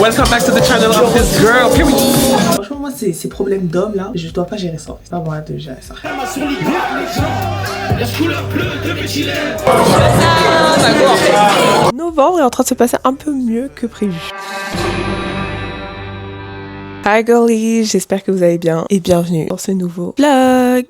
Welcome back to the channel of this girl. Period. Franchement, moi, ces problèmes d'hommes là, je dois pas gérer ça. C'est pas moi de gérer ça. Novembre est en train de se passer un peu mieux que prévu. Hi girlies, j'espère que vous allez bien et bienvenue dans ce nouveau vlog.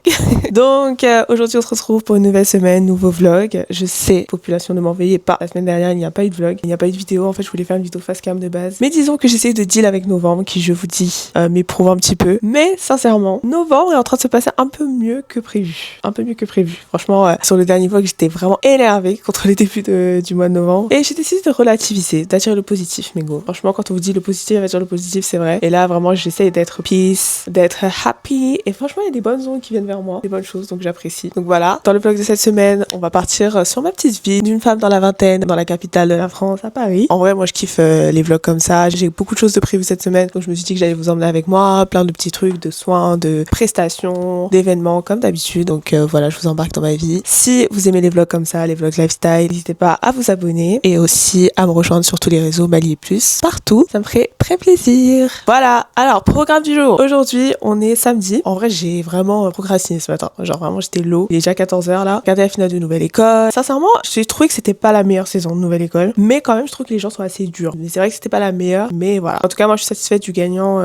Donc aujourd'hui on se retrouve pour une nouvelle semaine, nouveau vlog. Je sais, population ne m'en veuillez pas. La semaine dernière il n'y a pas eu de vlog, il n'y a pas eu de vidéo. En fait je voulais faire une vidéo face cam de base. Mais disons que j'essaye de deal avec novembre qui je vous dis m'éprouve un petit peu. Mais sincèrement, novembre est en train de se passer un peu mieux que prévu. Un peu mieux que prévu. Franchement sur le dernier vlog j'étais vraiment énervée contre les débuts du mois de novembre. Et j'ai décidé de relativiser, d'attirer le positif mes go. Franchement quand on vous dit le positif, attire le positif c'est vrai. Et là vraiment j'essaie d'être peace, d'être happy et franchement il y a des bonnes ondes qui viennent vers moi, des bonnes choses donc j'apprécie. Donc voilà, dans le vlog de cette semaine on va partir sur ma petite vie d'une femme dans la vingtaine dans la capitale de la France à Paris. En vrai moi je kiffe les vlogs comme ça, j'ai beaucoup de choses de prévues cette semaine donc je me suis dit que j'allais vous emmener avec moi, plein de petits trucs, de soins, de prestations, d'événements comme d'habitude. Donc voilà, je vous embarque dans ma vie. Si vous aimez les vlogs comme ça, les vlogs lifestyle, n'hésitez pas à vous abonner et aussi à me rejoindre sur tous les réseaux Mali et plus, partout, ça me ferait très plaisir. Voilà, alors programme du jour. Aujourd'hui, on est samedi. En vrai, j'ai vraiment procrastiné ce matin. Genre vraiment, j'étais low. Il est déjà 14h là. Regardez la finale de Nouvelle École. Sincèrement, j'ai trouvé que c'était pas la meilleure saison de Nouvelle École. Mais quand même, je trouve que les gens sont assez durs. Mais c'est vrai que c'était pas la meilleure. Mais voilà. En tout cas, moi, je suis satisfaite du gagnant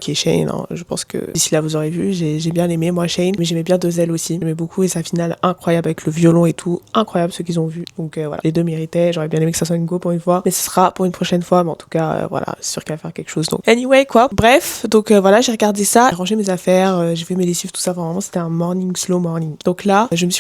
qui est Shane. Hein. Je pense que d'ici là, vous aurez vu. J'ai bien aimé, moi, Shane. Mais j'aimais bien Dezel aussi. J'aimais beaucoup. Et sa finale incroyable avec le violon et tout. Incroyable ceux qu'ils ont vu. Donc voilà. Les deux méritaient. J'aurais bien aimé que ça soit une go pour une fois. Mais ce sera pour une prochaine fois. Mais en tout cas, voilà. C'est sûr qu'elle va faire quelque chose. Donc anyway, quoi. Bref. Donc voilà, j'ai regardé ça, j'ai rangé mes affaires, j'ai fait mes lessives, tout ça. Enfin, vraiment, c'était un morning, slow morning. Donc là, je me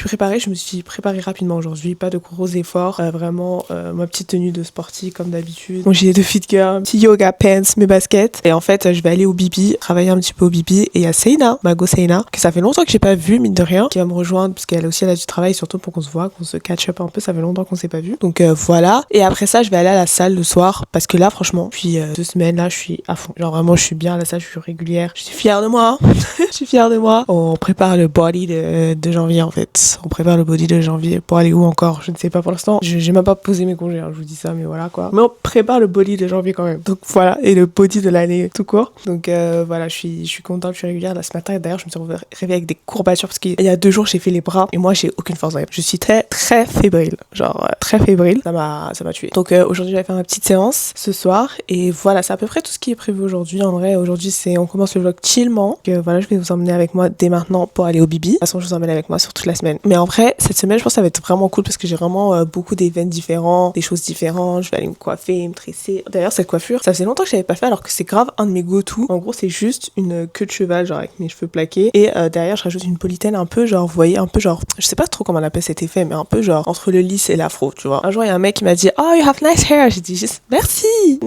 suis préparée rapidement aujourd'hui, pas de gros efforts. Vraiment, ma petite tenue de sporty comme d'habitude. Mon gilet de fit girl, petit yoga pants, mes baskets. Et en fait, je vais aller au Bibi, travailler un petit peu au Bibi. Et il y a Seina, ma go Seina, que ça fait longtemps que j'ai pas vu, mine de rien, qui va me rejoindre parce qu'elle aussi, elle a du travail, surtout pour qu'on se voit, qu'on se catch up un peu. Ça fait longtemps qu'on s'est pas vu. Donc voilà. Et après ça, je vais aller à la salle le soir parce que là, franchement, depuis 2 semaines, là, je suis à fond. Genre vraiment, je suis bien à la salle, je suis régulière. Je suis fière de moi. Je suis fière de moi. On prépare le body de janvier en fait. On prépare le body de janvier pour aller où encore? Je ne sais pas pour l'instant. J'ai même pas posé mes congés, hein, je vous dis ça, mais voilà quoi. Mais on prépare le body de janvier quand même. Donc voilà, et le body de l'année tout court. Donc voilà, je suis contente, je suis régulière. Là ce matin, d'ailleurs, je me suis réveillée avec des courbatures parce qu'il y a 2 jours, j'ai fait les bras et moi j'ai aucune force. Je suis très fébrile, genre très fébrile. Ça m'a tué. Donc aujourd'hui, je vais faire ma petite séance ce soir et voilà, c'est à peu près tout ce qui est prévu aujourd'hui. En vrai, aujourd'hui, on commence le vlog chillement. Voilà, je vais vous emmener avec moi dès maintenant pour aller au Bibi. De toute façon, je vous emmène avec moi sur toute la semaine. Mais en vrai, cette semaine, je pense que ça va être vraiment cool parce que j'ai vraiment beaucoup d'événements différents, des choses différentes. Je vais aller me coiffer, me tresser. D'ailleurs, cette coiffure, ça faisait longtemps que je l'avais pas fait alors que c'est grave un de mes go-to. En gros, c'est juste une queue de cheval, genre avec mes cheveux plaqués. Et derrière, je rajoute une politaine un peu, genre, vous voyez, un peu genre, je sais pas trop comment on appelle cet effet, mais un peu genre entre le lisse et l'afro, tu vois. Un jour, il y a un mec qui m'a dit, oh, you have nice hair. J'ai dit juste, merci,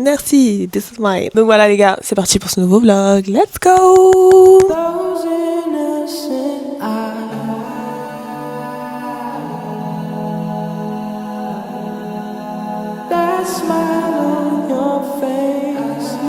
this is mine. Donc voilà, les gars, c'est parti pour ce nouveau vlog. Let's go!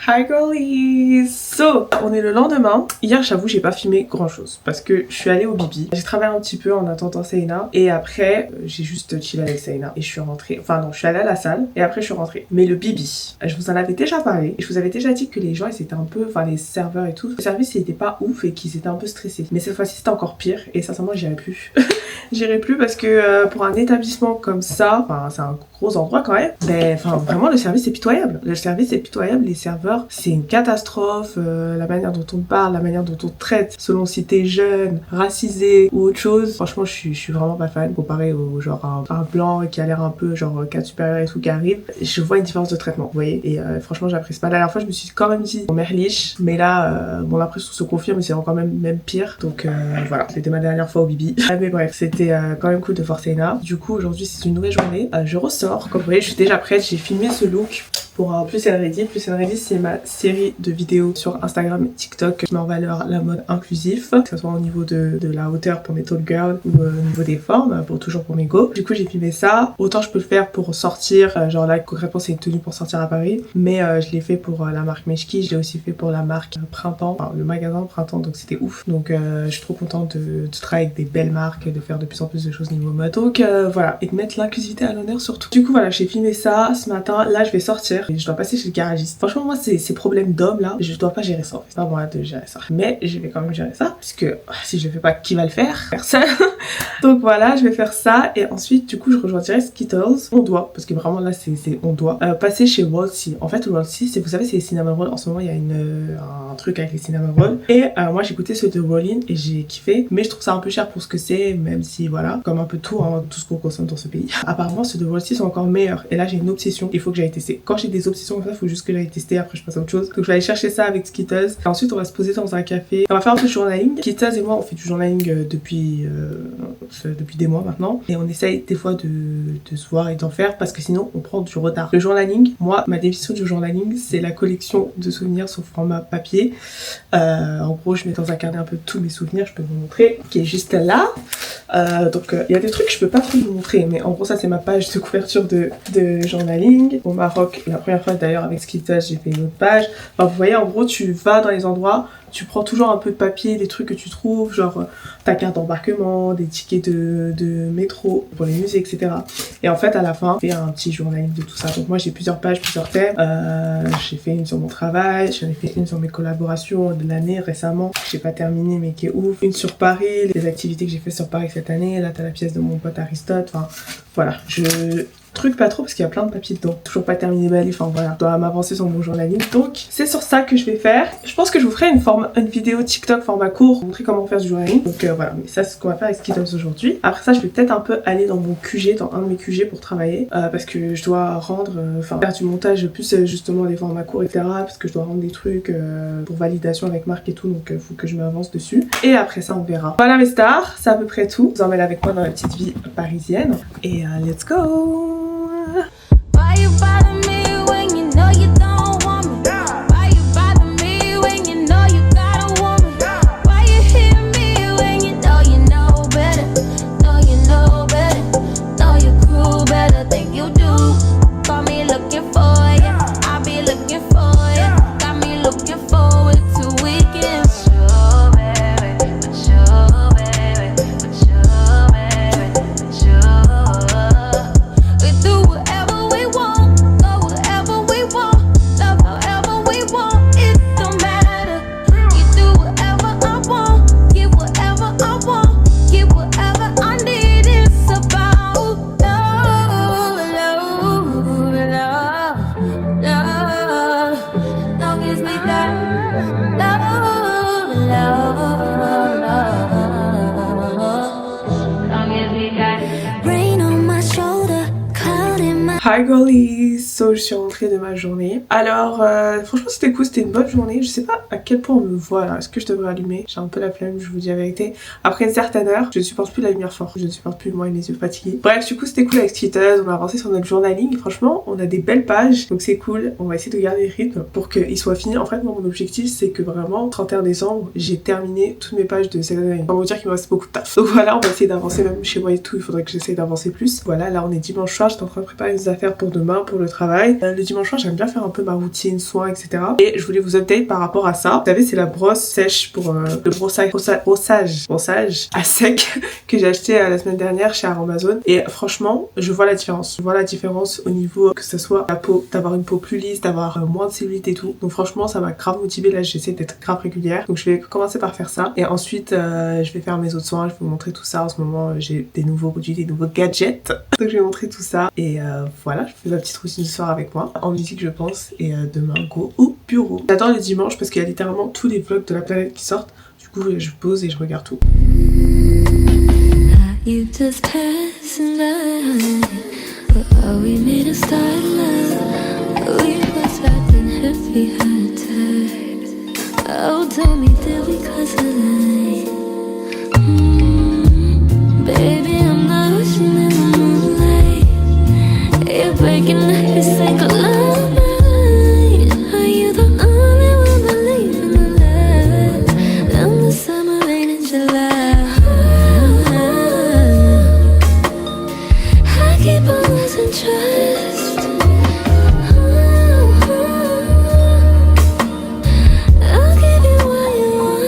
Hi girlies! So, on est le lendemain. Hier, j'avoue, j'ai pas filmé grand chose parce que je suis allée au Bibi. J'ai travaillé un petit peu en attendant Seina et après, j'ai juste chillé avec Seina et je suis rentrée. Enfin, non, je suis allée à la salle et après, je suis rentrée. Mais le Bibi, je vous en avais déjà parlé et je vous avais déjà dit que les gens, ils étaient un peu, enfin, les serveurs et tout, le service, il était pas ouf et qu'ils étaient un peu stressés. Mais cette fois-ci, c'était encore pire et sincèrement, j'irai plus. J'irai plus parce que pour un établissement comme ça, enfin, c'est un gros endroit quand même, ben, enfin, vraiment, le service est pitoyable. Le service est pitoyable, les serveurs, c'est une catastrophe. La manière dont on parle, la manière dont on traite, selon si t'es jeune, racisé ou autre chose. Franchement, je suis vraiment pas fan comparé au genre un blanc qui a l'air un peu genre cadre supérieur et tout qui arrive. Je vois une différence de traitement, vous voyez. Et franchement, j'apprécie pas. La dernière fois, je me suis quand même dit merliche, mais là, bon, l'impression se confirme, c'est encore même pire. Donc voilà, c'était ma dernière fois au Bibi. Mais bref, c'était quand même cool de voir Seina. Du coup, aujourd'hui, c'est une nouvelle journée. Je ressors. Comme vous voyez, je suis déjà prête. J'ai filmé ce look pour Plus and Ready. Plus and Ready, c'est ma série de vidéos sur Instagram et TikTok qui met en valeur la mode inclusif, que ce soit au niveau de la hauteur pour mes tall girls ou au niveau des formes, toujours pour mes go. Du coup, j'ai filmé ça. Autant je peux le faire pour sortir, genre là, concrètement, c'est une tenue pour sortir à Paris, mais je l'ai fait pour la marque Meshki, je l'ai aussi fait pour la marque Printemps, enfin, le magasin Printemps, donc c'était ouf. Donc je suis trop contente de travailler avec des belles marques, de faire de plus en plus de choses niveau mode. Donc voilà, et de mettre l'inclusivité à l'honneur surtout. Du coup, voilà, j'ai filmé ça ce matin. Là, je vais sortir. et je dois passer chez le garagiste. Franchement, moi, ces problèmes d'hommes là, je dois pas gérer ça en fait. C'est pas moi de gérer ça. Mais je vais quand même gérer ça, parce que si je le fais pas, qui va le faire? Personne. Donc voilà, je vais faire ça et ensuite du coup je rejoindrai Skittles. On doit, parce que vraiment là c'est on doit passer chez Walsey. En fait Walsey, c'est, vous savez, c'est les cinnamon rolls. En ce moment il y a un truc avec les cinnamon rolls et moi j'ai goûté ceux de Rollin et j'ai kiffé, mais je trouve ça un peu cher pour ce que c'est, même si voilà, comme un peu tout, hein, tout ce qu'on consomme dans ce pays. Apparemment ceux de Walsey sont encore meilleurs et là j'ai une obsession, il faut que j'aille tester. Quand j'ai des obsessions comme ça, il faut juste que j'aille tester, après je passe à autre chose. Donc je vais aller chercher ça avec Skittles et ensuite on va se poser dans un café, on va faire un peu de journaling. Skittles et moi on fait du journaling depuis des mois maintenant et on essaye des fois de se voir et d'en faire parce que sinon on prend du retard. Le journaling, moi ma définition du journaling c'est la collection de souvenirs sous format papier. En gros je mets dans un carnet un peu tous mes souvenirs, je peux vous montrer, qui est juste là. Donc il y a des trucs que je peux pas trop vous montrer, mais en gros ça c'est ma page de couverture de journaling. Au Maroc, la première fois d'ailleurs avec Skittles j'ai fait une autre page. Enfin vous voyez, en gros tu vas dans les endroits, tu prends toujours un peu de papier, des trucs que tu trouves, genre ta carte d'embarquement, des tickets de métro pour les musées, etc. Et en fait, à la fin, je fais un petit journaling de tout ça. Donc moi, j'ai plusieurs pages, plusieurs thèmes. J'ai fait une sur mon travail, j'en ai fait une sur mes collaborations de l'année récemment. J'ai pas terminé, mais qui est ouf. Une sur Paris, les activités que j'ai fait sur Paris cette année. Là, t'as la pièce de mon pote Aristote. Enfin, voilà. Truc pas trop parce qu'il y a plein de papiers dedans. Toujours pas terminé ma livre, enfin voilà, je dois m'avancer sur mon journaling. Donc c'est sur ça que je vais faire. Je pense que je vous ferai une vidéo TikTok format court pour montrer comment faire du journaling. Donc voilà, mais ça c'est ce qu'on va faire avec Skittles aujourd'hui. Après ça je vais peut-être un peu aller dans mon QG, dans un de mes QG pour travailler parce que je dois rendre, faire du montage plus justement les formats courts etc. Parce que je dois rendre des trucs pour validation avec Marc et tout, donc il faut que je m'avance dessus. Et après ça on verra. Voilà mes stars, c'est à peu près tout. Vous emmènez avec moi dans la petite vie parisienne. Et let's go! Why you bother me when you know you don't want me? Why you bother me when you know you got a woman? Why you hit me when you know better? Know better, know your crew better than you do. Got me looking for ya, I be looking for ya. Got me looking forward to weekends. Sure, baby, but sure, baby, but sure, baby, but sure. We do whatever we want, go wherever we want, love however we want, it don't matter. You do whatever I want, give whatever I want, give whatever I need. It's about love, love, love, love. Long as we got love, love, love. Long as we got rain on my shoulder, cloud in my. Hi girlies! So, je suis rentrée de ma journée. Alors, franchement c'était cool, c'était une bonne journée. Je sais pas à quel point on me voit là. Est-ce que je devrais allumer? J'ai un peu la flemme, je vous dis la vérité. Après une certaine heure, je ne supporte plus la lumière forte. Je ne supporte plus moi et mes yeux fatigués. Bref, du coup c'était cool avec Skittles. On va avancer sur notre journaling. Franchement, on a des belles pages, donc c'est cool. On va essayer de garder le rythme pour qu'il soit fini. En fait, moi, mon objectif c'est que vraiment, 31 décembre, j'ai terminé toutes mes pages de cette année. On va vous dire qu'il me reste beaucoup de taf. Donc voilà, on va essayer d'avancer même chez moi et tout. Il faudrait que j'essaye d'avancer plus. Voilà, là on est dimanche soir. J'étais en train de préparer des affaires pour demain, pour le travail. Le dimanche soir, j'aime bien faire un peu ma routine, soins, etc. Et je voulais vous update par rapport à ça. Vous savez, c'est la brosse sèche pour le brossage à sec que j'ai acheté la semaine dernière chez Amazon. Et franchement, je vois la différence. Je vois la différence au niveau que ce soit la peau, d'avoir une peau plus lisse, d'avoir moins de cellulite et tout. Donc franchement, ça m'a grave motivée. Là, j'essaie d'être grave régulière. Donc je vais commencer par faire ça. Et ensuite, je vais faire mes autres soins. Je vais vous montrer tout ça. En ce moment, j'ai des nouveaux produits, des nouveaux gadgets. Donc je vais montrer tout ça. Et voilà, je fais ma petite routine du soir avec moi. En musique, je pense. Et demain, go au bureau. J'attends le dimanche parce qu'il y a littéralement tous les vlogs de la planète qui sortent. Du coup, je pose et je regarde tout. You just passing by, but are we made to start love? We was acting heavy hearted. Oh, tell me, did we cause a lie? Baby, I'm not rushing in the moonlight. You're breaking every single line. Are you the only one believing in love? I'm the summer rain in July. Keep on losing trust. I'll give you what you want.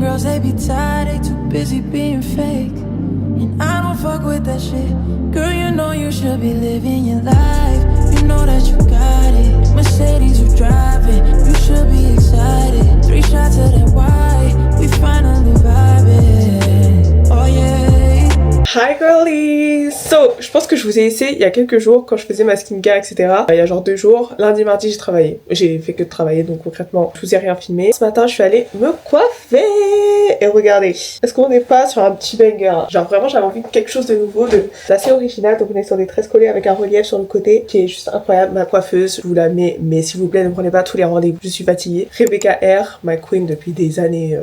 girls, they be tired, they too busy being fake. And I don't fuck with that shit. Girl, you know you should be living your life. You know that you got it. Mercedes, you driving. You should be excited. 3 shots of that white. We finally vibing. Oh yeah. Hi girlies! So, je pense que je vous ai laissé il y a quelques jours quand je faisais ma skincare, etc. Il y a genre 2 jours. Lundi, mardi, j'ai travaillé. J'ai fait que de travailler, donc concrètement, je vous ai rien filmé. Ce matin, je suis allée me coiffer. Et regardez, est-ce qu'on n'est pas sur un petit banger? Genre vraiment, j'avais envie de quelque chose de nouveau, d'assez original. Donc on est sur des tresses collées avec un relief sur le côté qui est juste incroyable. Ma coiffeuse, je vous la mets, mais s'il vous plaît, ne prenez pas tous les rendez-vous. Je suis fatiguée. Rebecca R, ma queen depuis des années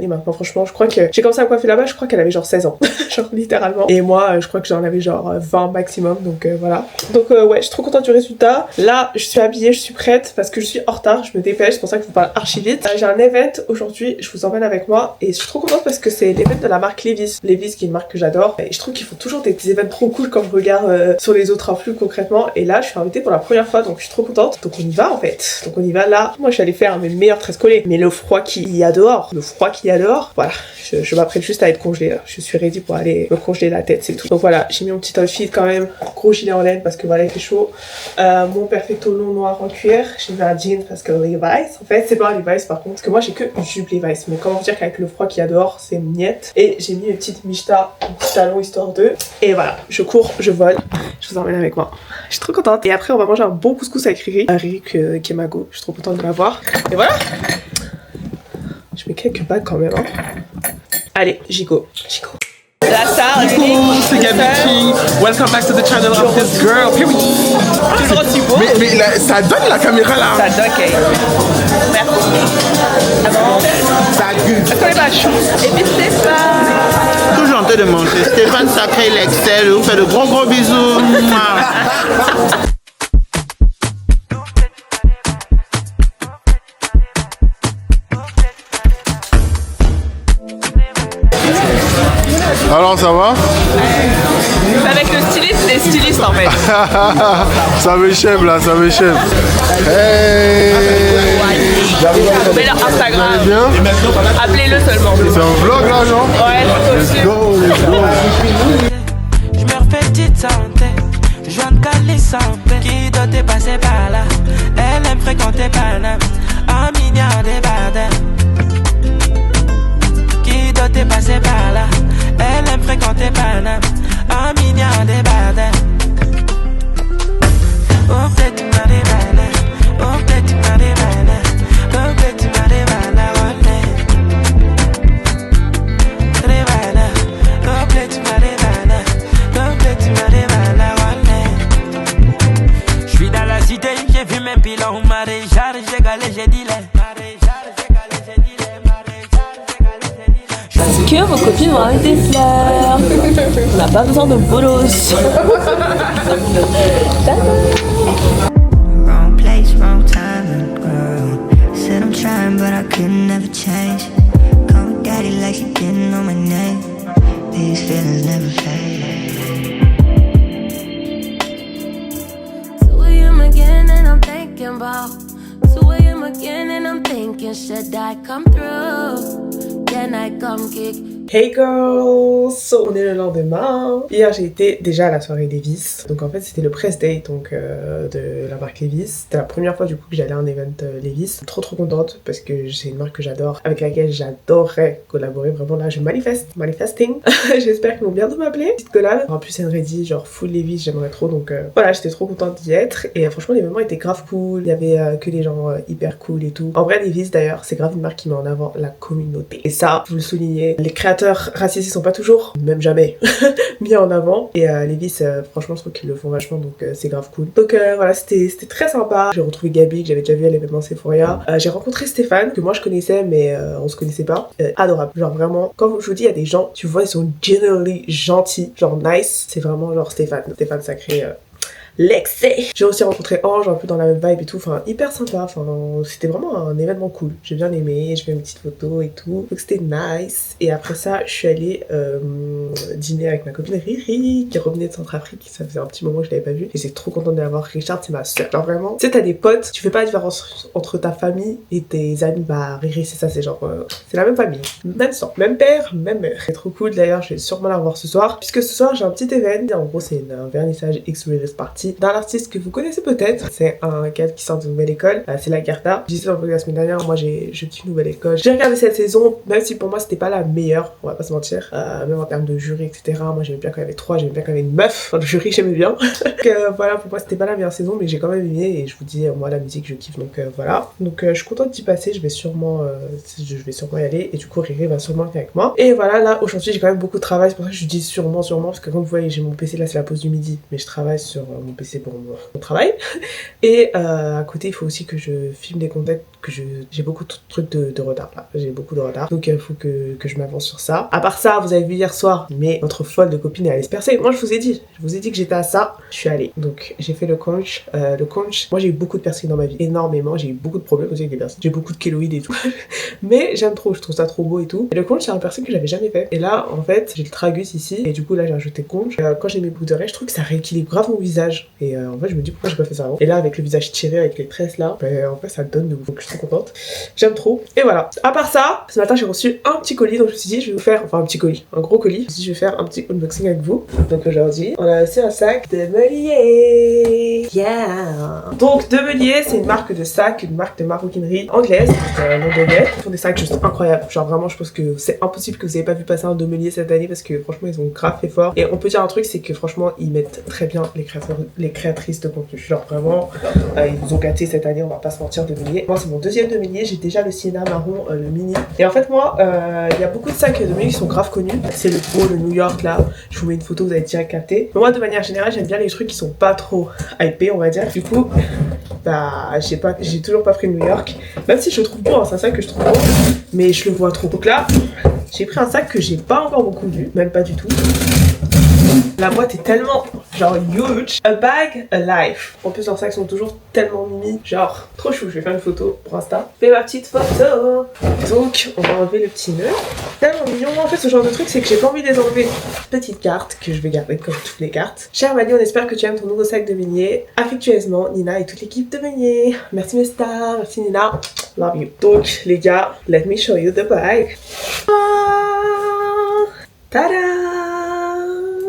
maintenant. Franchement, je crois que j'ai commencé à coiffer là-bas, je crois qu'elle avait genre 16 ans. Genre littéralement. Et moi, je crois que j'en avais genre 20 maximum. Donc voilà. Donc ouais, je suis trop contente du résultat. Là, je suis habillée, je suis prête parce que je suis en retard. Je me dépêche, c'est pour ça que je vous parle archi vite. J'ai un event aujourd'hui, je vous emmène avec moi et je suis trop contente parce que c'est l'event de la marque Levi's. Levi's qui est une marque que j'adore. Et je trouve qu'ils font toujours des petits événements trop cool quand je regarde sur les autres influx concrètement. Et là, je suis invitée pour la première fois donc je suis trop contente. Donc on y va en fait. Donc on y va là. Moi, je suis allée faire mes meilleures tresses collées. Mais le froid qu'il y a dehors, voilà. Je m'apprête juste à être congelée là. Je suis ready pour aller me congeler la tête, c'est tout. Donc voilà, j'ai mis mon petit outfit quand même. Gros gilet en laine parce que voilà, il fait chaud. Mon perfecto long noir en cuir. J'ai mis un jean parce que Levi's. En fait, c'est pas un Levi's par contre. Parce que moi, j'ai que une jupe Levi's. Mais comment dire qu'avec le froid qu'il y a dehors, c'est miette. Et j'ai mis une petite michta, un petit talon histoire de. Et voilà, je cours, je vole. Je vous emmène avec moi. Je suis trop contente. Et après, on va manger un bon couscous avec Riri. Un Riri qui est ma go. Je suis trop contente de l'avoir. Et voilà. Je mets quelques bagues quand même. Hein. Allez, Gigo. La star, c'est Gabi King. Welcome back to the channel of this girl. Period. Toujours aussi beau. Mais ça donne la caméra là. Ça donne, ok. Merci. Alors, est-ce qu'on est pas chou? Et puis Stéphane. Toujours en train de manger. Stéphane Sacré, l'Excel, vous faites de gros bisous. Alors ça va? Avec le styliste, des stylistes en fait. Ça m'échappe là, ça m'échappe. Hey! Mais leur Instagram. Vous allez bien? Appelez-le seulement. C'est un vlog là, genre? Ouais, Let's go, let's go. Je me refais petite santé. Je viens de caler sans paix. Qui doit te passer par là? Elle aime fréquenter Paname. 1 milliard de badins. Qui doit te passer par là? Elle aime fréquenter Paname. 1 milliard de badins. Oh, peut-être tu m'as des badins. Oh, peut-être tu m'as des badins. Oh, peut-être tu m'as des badins. Des badins. Oh, peut-être tu m'as des badins. Oh, peut-être tu m'as des badins. Je suis dans la cité, j'ai vu mes pilons. Maréchal, j'ai galé, j'ai dit les. Que vos copines vont avec des fleurs. On n'a pas besoin de bolos. Wrong place, wrong time, girl. Said I'm trying, but I could never change. Call me daddy like she didn't know my name. These feelings never fade. 2 a.m. again and I'm thinking about 2 a.m. again and I'm thinking, should I come through? Can I come kick? Hey girls! So, on est le lendemain. Hier, j'ai été déjà à la soirée Levi's. Donc en fait, c'était le press day donc, de la marque Levi's. C'était la première fois du coup que j'allais à un event Levi's. Trop contente parce que c'est une marque que j'adore, avec laquelle j'adorerais collaborer. Vraiment là, je manifesting. J'espère qu'ils vont bientôt m'appeler. Petite collab. En plus, c'est une ready, genre full Levi's, j'aimerais trop. Donc voilà, j'étais trop contente d'y être. Et franchement, l'événement était grave cool. Il y avait que des gens hyper cool et tout. En vrai, Levi's d'ailleurs, c'est grave une marque qui met en avant la communauté. Et ça, vous le soulignez, les créateurs racistes sont pas toujours, même jamais, mis en avant. Et Levi's, franchement, je trouve qu'ils le font vachement, donc c'est grave cool. Donc voilà, c'était très sympa. J'ai retrouvé Gabi, que j'avais déjà vu à l'événement Sephora. J'ai rencontré Stéphane, que moi je connaissais, mais on se connaissait pas. Adorable. Genre vraiment, quand je vous dis, il y a des gens, tu vois, ils sont generally gentils, genre nice. C'est vraiment genre Stéphane Sacré. l'excès. J'ai aussi rencontré Ange, un peu dans la même vibe et tout, enfin hyper sympa, enfin c'était vraiment un événement cool. J'ai bien aimé, j'ai fait une petite photo et tout, donc c'était nice. Et après ça, je suis allée dîner avec ma copine Riri, qui revenait de Centrafrique, ça faisait un petit moment que je l'avais pas vue. Et j'étais trop contente de l'avoir. Richard, c'est ma soeur. Genre vraiment, tu sais, t'as des potes, tu fais pas la différence entre ta famille et tes amis. Bah Riri, c'est ça, c'est genre, c'est la même famille, même sang, même père, même mère. C'est trop cool, d'ailleurs, je vais sûrement la revoir ce soir, puisque ce soir j'ai un petit événement. En gros, c'est un vernissage X-Release Party d'un artiste que vous connaissez peut-être. C'est un gars qui sort de nouvelle école, c'est la Garda. Je disais dans le la semaine dernière, moi je suis nouvelle école. J'ai regardé cette saison, même si pour moi c'était pas la meilleure, on va pas se mentir, même en termes de jury, etc. Moi j'aimais bien quand il y avait 3, j'aimais bien quand il y avait une meuf. Enfin, le jury j'aimais bien. Donc voilà, pour moi c'était pas la meilleure saison, mais j'ai quand même aimé. Et je vous dis, moi la musique je kiffe, donc voilà. Donc je suis contente d'y passer, je vais sûrement y aller. Et du coup Riri va sûrement venir avec moi. Et voilà, là aujourd'hui j'ai quand même beaucoup de travail, c'est pour ça que je dis sûrement, parce que comme vous voyez j'ai mon PC là, c'est la pause du midi, mais je travaille sur mon PC pour mon travail. Et à côté il faut aussi que je filme des contacts, que j'ai beaucoup de trucs de retard là, j'ai beaucoup de retard, donc il faut que je m'avance sur ça. À part ça, vous avez vu hier soir, mais notre folle de copine elle allait se percer. Moi je vous ai dit que j'étais à ça, je suis allée. Donc j'ai fait le conch. Moi j'ai eu beaucoup de piercings dans ma vie, énormément, j'ai eu beaucoup de problèmes aussi avec des piercings, j'ai beaucoup de kéloïdes et tout. Mais j'aime trop, je trouve ça trop beau et tout. Et le conch c'est un piercing que j'avais jamais fait. Et là en fait j'ai le tragus ici, et du coup là j'ai ajouté conch. Quand j'ai mes boucles d'oreilles, je trouve que ça rééquilibre grave mon visage. Et en fait je me dis pourquoi j'ai pas fait ça avant. Et là avec le visage tiré, avec les tresses là, en fait ça donne de ouf. Donc je suis trop contente, j'aime trop. Et voilà, à part ça, ce matin j'ai reçu un petit colis, donc je me suis dit je vais vous faire, enfin un petit colis, un gros colis. Je me suis dit je vais faire un petit unboxing avec vous. Donc aujourd'hui on a aussi un sac de Melier. Yeah. Donc de Melier, c'est une marque de sac, une marque de maroquinerie anglaise, londonienne. Ils font des sacs juste incroyables. Genre vraiment je pense que c'est impossible que vous ayez pas vu passer un de Melier cette année, parce que franchement ils ont grave fait fort. Et on peut dire un truc, c'est que franchement ils mettent très bien les créatrices de contenu. Genre vraiment ils nous ont gâtés cette année, on va pas se mentir, de Melier. Moi c'est mon deuxième de Melier, j'ai déjà le Sienna marron, le mini. Et en fait moi il y a beaucoup de sacs de Melier qui sont grave connus. C'est le gros, le New York là, je vous mets une photo, vous allez direct capter. Mais moi de manière générale j'aime bien les trucs qui sont pas trop hypés, on va dire. Du coup bah j'ai toujours pas pris le New York, même si je le trouve beau, hein, c'est un sac que je trouve beau, mais je le vois trop. Donc là j'ai pris un sac que j'ai pas encore beaucoup vu, même pas du tout. La boîte est tellement genre huge. A bag, a life. En plus leurs sacs sont toujours tellement mimi, genre trop chou. Je vais faire une photo pour Insta. Fais ma petite photo. Donc on va enlever le petit nœud. Tellement mignon. En fait ce genre de truc c'est que j'ai pas envie de les enlever. Petite carte que je vais garder comme toutes les cartes. Chère Mani, on espère que tu aimes ton nouveau sac de Melier. Affectueusement Nina et toute l'équipe de Melier. Merci mes stars, merci Nina. Love you. Donc les gars, let me show you the bag. Tada!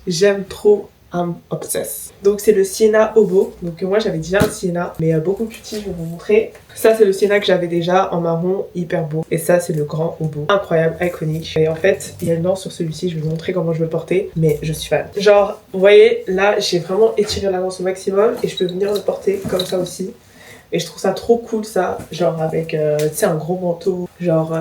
J'aime trop, I'm obsessed. Donc c'est le Sienna Obo. Donc moi j'avais déjà un Sienna, mais beaucoup plus petit, je vais vous montrer. Ça c'est le Sienna que j'avais déjà en marron, hyper beau. Et ça c'est le grand Obo, incroyable, iconique. Et en fait il y a le nom sur celui-ci, je vais vous montrer comment je veux le porter, mais je suis fan. Genre vous voyez là j'ai vraiment étiré la lance au maximum et je peux venir le porter comme ça aussi. Et je trouve ça trop cool ça, genre avec tu sais un gros manteau, genre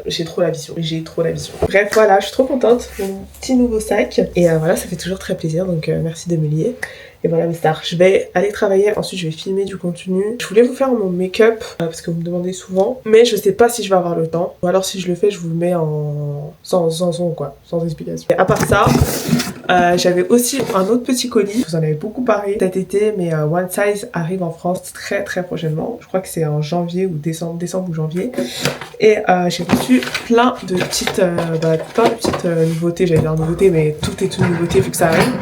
j'ai trop la vision, Bref voilà, je suis trop contente, mon petit nouveau sac. Et voilà, ça fait toujours très plaisir, donc merci de Melier. Et voilà mes stars, je vais aller travailler, ensuite je vais filmer du contenu. Je voulais vous faire mon make-up, parce que vous me demandez souvent, mais je sais pas si je vais avoir le temps. Ou alors si je le fais, je vous le mets en... sans son quoi, sans explication. Et à part ça, j'avais aussi un autre petit colis, je vous en avais beaucoup parlé cet été, mais One Size arrive en France très très prochainement. Je crois que c'est en janvier ou décembre ou janvier. Et j'ai reçu plein de petites nouveautés, j'allais dire nouveautés, mais tout est une nouveauté vu que ça arrive.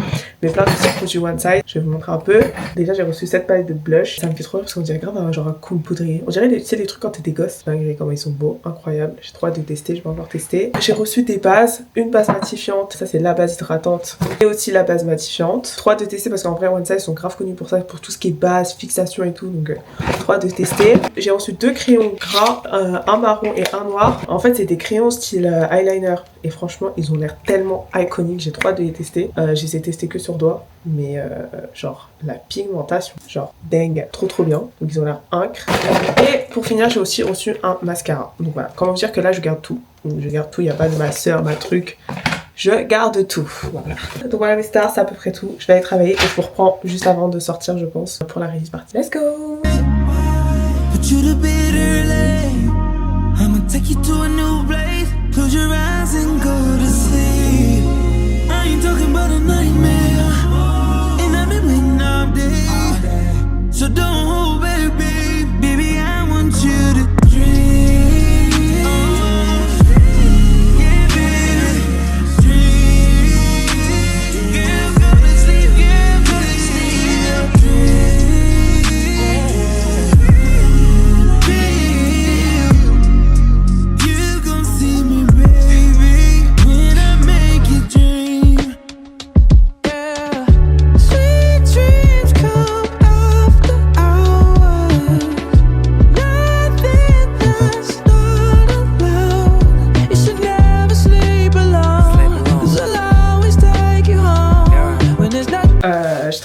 Mais plein de petits produits One Size, je vais vous montrer un peu. Déjà j'ai reçu cette palette de blush, ça me fait trop rire parce qu'on dirait grave genre un cône poudrier. On dirait tu sais les trucs quand t'es des gosses, malgré comment ils sont beaux, incroyable. J'ai trop hâte de tester, je vais encore tester. J'ai reçu des bases, une base matifiante, ça c'est la base hydratante et aussi la base matifiante. Trop hâte de tester parce qu'en vrai One Size sont grave connus pour ça, pour tout ce qui est base, fixation et tout, donc trop hâte de tester. J'ai reçu 2 crayons gras, un marron et un noir. En fait c'est des crayons style eyeliner et franchement ils ont l'air tellement iconiques, j'ai trop hâte de les tester. Je les ai testés que sur doigt, mais genre la pigmentation, genre dingue, trop bien. Donc ils ont l'air incre. Et pour finir j'ai aussi reçu un mascara. Donc voilà, comment vous dire que là je garde tout. Donc je garde tout, il n'y a pas de ma soeur, ma truc. Je garde tout. Voilà. Donc voilà mes stars, c'est à peu près tout. Je vais aller travailler et je vous reprends juste avant de sortir je pense pour la release party. Let's go! Put you to bed early. I'ma take you to a new place. Close your eyes and go to sleep. I ain't talking about a nightmare. And I've been waiting all day.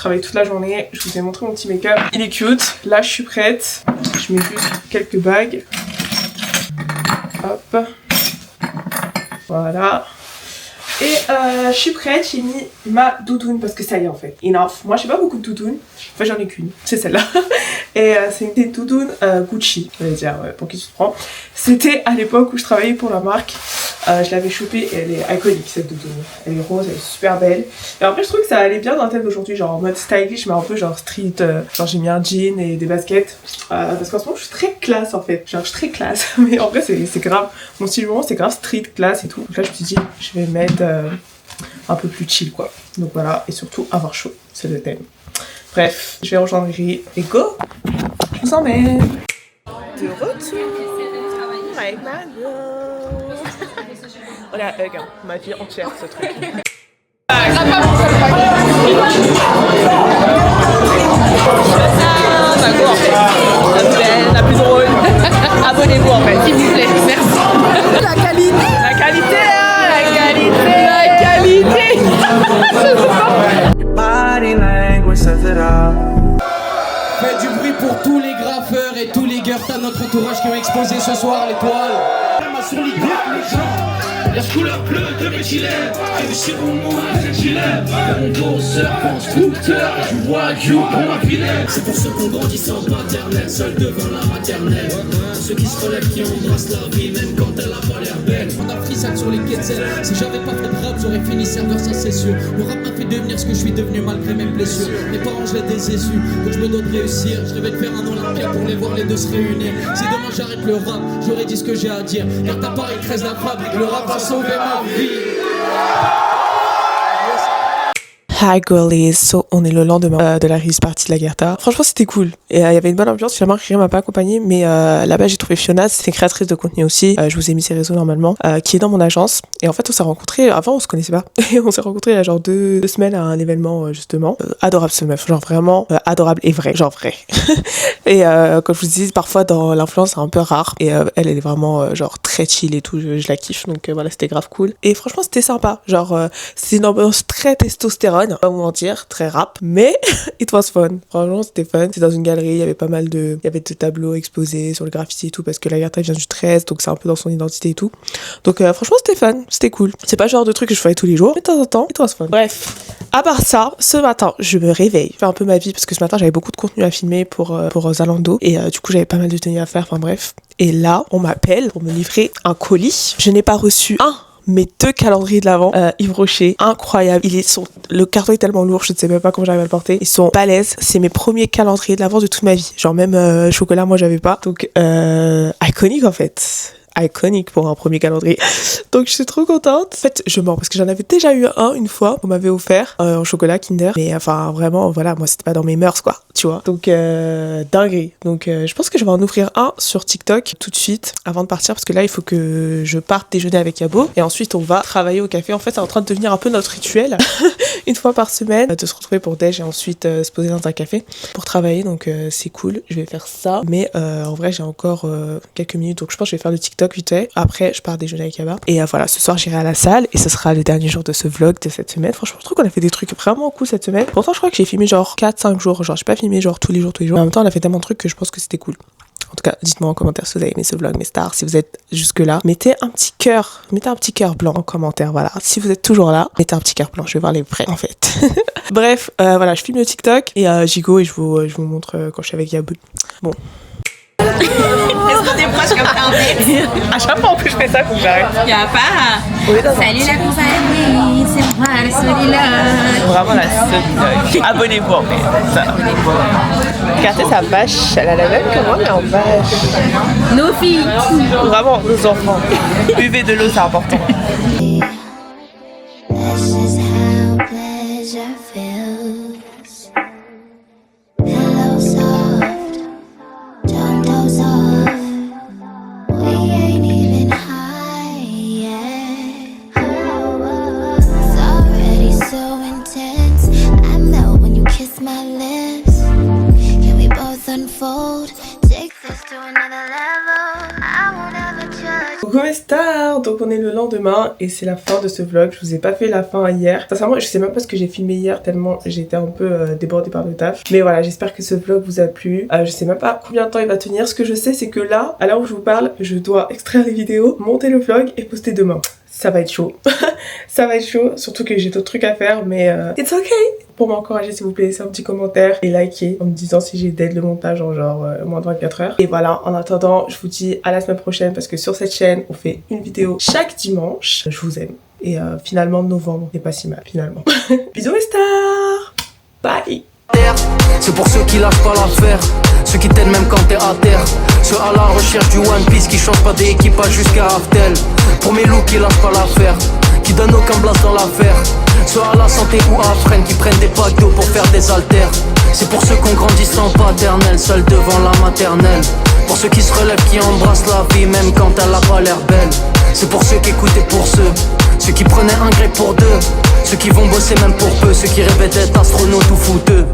travaille toute la journée. Je vous ai montré mon petit make-up. Il est cute. Là, je suis prête. Je mets juste quelques bagues. Hop. Voilà. Et je suis prête, j'ai mis ma doudoune parce que ça y est en fait. Enough. Moi j'ai pas beaucoup de doudounes. Enfin j'en ai qu'une, c'est celle-là. Et c'est une doudoune Gucci. Je vais dire pour qui tu te prends. C'était à l'époque où je travaillais pour la marque. Je l'avais chopée et elle est iconique cette doudoune. Elle est rose, elle est super belle. Et après je trouve que ça allait bien dans le thème d'aujourd'hui, genre en mode stylish mais un peu genre street. Genre j'ai mis un jean et des baskets. Parce qu'en ce moment je suis très classe en fait. Genre je suis très classe. Mais en vrai c'est grave. Mon style du moment c'est grave street, classe et tout. Donc là je me suis dit je vais mettre un peu plus chill quoi. Donc voilà, et surtout avoir chaud, c'est le thème. Bref, je vais rejoindre Gris et go. Je vous emmène. De retour avec ma girl. On est à Hug, hein. Ma vie entière ce truc. La plus drôle. Abonnez-vous en fait, s'il vous plaît. Merci. La qualité. La qualité, hein, la qualité. La qualité. Faites du bruit pour tous les graffeurs et tous les girls à notre entourage qui ont exposé ce soir l'étoile. Sur les gens, la couleur bleue de mes gilets, réussir au monde, les gilets. Mon bosseur, constructeur, je vois you pour ma filet. C'est pour ceux qui ont grandi sans maternelle, seuls devant la maternelle. Ceux qui se relèvent, qui embrassent la vie, même quand elle a pas l'air belle. On a pris ça sur les quetzels. Si j'avais pas fait de rap, j'aurais fini serveur, ça c'est sûr. Le rap m'a fait devenir ce que je suis devenu malgré mes blessures. Mes parents, je les déçus, donc je me dois de réussir. Je rêvais de faire un Olympia pour les voir les deux se réunir. Si demain j'arrête le rap, j'aurais dit ce que j'ai à dire. Car t'as pas écrit la fabrique, le rap a sauvé ma vie. Hi girlies, so on est le lendemain de la release party de la Guerta. Franchement c'était cool et il y avait une bonne ambiance. Finalement Riri m'a pas accompagnée mais là-bas j'ai trouvé Fiona, c'est une créatrice de contenu aussi, je vous ai mis ses réseaux normalement, qui est dans mon agence et en fait on s'est rencontrés, avant on se connaissait pas et on s'est rencontrés il y a genre deux semaines à un événement justement. Adorable ce meuf, genre vraiment adorable et vrai, genre vrai. Et comme je vous dis parfois dans l'influence c'est un peu rare et elle est vraiment genre très chill et tout, je la kiffe donc voilà c'était grave cool et franchement c'était sympa, genre c'est une ambiance très testostérone. Pas vous mentir, très rap, mais it was fun. Franchement, c'était fun. C'était dans une galerie, il y avait pas mal de, il y avait des tableaux exposés sur le graffiti et tout, parce que la Guerta vient du 13, donc c'est un peu dans son identité et tout. Donc franchement, c'était fun, c'était cool. C'est pas le genre de truc que je ferais tous les jours, mais de temps en temps, it was fun. Bref, à part ça, ce matin, je me réveille, je fais un peu ma vie, parce que ce matin, j'avais beaucoup de contenu à filmer pour Zalando, et du coup, j'avais pas mal de tenues à faire, enfin bref. Et là, on m'appelle pour me livrer un colis. Je n'ai pas reçu mes 2 calendriers de l'Avent, Yves Rocher, incroyable. Le carton est tellement lourd, je ne sais même pas comment j'arrive à le porter. Ils sont balèzes. C'est mes premiers calendriers de l'Avent de toute ma vie. Genre même chocolat, moi j'avais pas. Donc iconique en fait. Iconique pour un premier calendrier. Donc je suis trop contente. En fait, je mens parce que j'en avais déjà eu un une fois. On m'avait offert en chocolat Kinder. Mais enfin vraiment, voilà, moi c'était pas dans mes mœurs quoi, tu vois. Donc dinguerie. Donc je pense que je vais en ouvrir un sur TikTok tout de suite avant de partir parce que là il faut que je parte déjeuner avec Yabo et ensuite on va travailler au café. En fait, c'est en train de devenir un peu notre rituel une fois par semaine de se retrouver pour déj et ensuite se poser dans un café pour travailler. Donc c'est cool. Je vais faire ça. Mais en vrai, j'ai encore quelques minutes. Donc je pense que je vais faire le TikTok vite fait. Après, je pars déjeuner avec Yaba. Et voilà, ce soir, j'irai à la salle et ce sera le dernier jour de ce vlog de cette semaine. Franchement, je trouve qu'on a fait des trucs vraiment cool cette semaine. Pourtant, je crois que j'ai filmé genre 4-5 jours. Genre, j'ai pas filmé genre tous les jours. Mais en même temps, on a fait tellement de trucs que je pense que c'était cool. En tout cas, dites-moi en commentaire si vous avez aimé ce vlog, mes stars. Si vous êtes jusque là, mettez un petit cœur blanc en commentaire. Voilà. Si vous êtes toujours là, mettez un petit cœur blanc. Je vais voir les vrais en fait. Bref, voilà, je filme le TikTok et j'y go et je vous montre quand je suis avec Yabou. Bon. Est-ce que t'es proche comme ça en fait? À chaque fois en plus je fais ça faut que j'arrête. Y'a pas. Salut la compagnie, c'est moi la Solilog. Vraiment la Solilog. Abonnez-vous en fait. Regardez sa vache, elle a la même que moi mais en vache. Nos filles. Vraiment nos enfants. Buvez de l'eau, c'est important. This is how pleasure feels. Hello soft, don't doze off. We ain't even high yet. It's already so intense. I melt when you kiss my lips. Can we both unfold? Take this to another level. I won't ever judge. Coucou mes stars, donc donc on est le lendemain et c'est la fin de ce vlog. Je vous ai pas fait la fin hier. Sincèrement, je sais même pas ce que j'ai filmé hier tellement j'étais un peu débordée par le taf. Mais voilà, j'espère que ce vlog vous a plu. Je sais même pas combien de temps il va tenir. Ce que je sais, c'est que là, à l'heure où je vous parle, je dois extraire les vidéos, monter le vlog et poster demain. Ça va être chaud. Ça va être chaud, surtout que j'ai d'autres trucs à faire, mais it's okay. Pour m'encourager, s'il vous plaît, laissez un petit commentaire et likez en me disant si j'ai dead le montage en genre moins de 24 heures. Et voilà, en attendant, je vous dis à la semaine prochaine parce que sur cette chaîne, on fait une vidéo chaque dimanche. Je vous aime. Et finalement, novembre n'est pas si mal, finalement. Bisous les stars. Bye. C'est pour ceux qui lâchent pas l'affaire, ceux qui t'aident même quand t'es à terre, ceux à la recherche du One Piece qui change pas d'équipage jusqu'à Aftel. Pour mes loups qui lâchent pas l'affaire, qui donnent aucun blast dans l'affaire, ceux à la santé ou à freine qui prennent des packs d'eau pour faire des haltères. C'est pour ceux qu'on grandit sans paternel, seuls devant la maternelle. Pour ceux qui se relèvent, qui embrassent la vie même quand elle a pas l'air belle. C'est pour ceux qui écoutaient pour ceux qui prenaient un grec pour deux, ceux qui vont bosser même pour peu, ceux qui rêvaient d'être astronautes ou fouteux.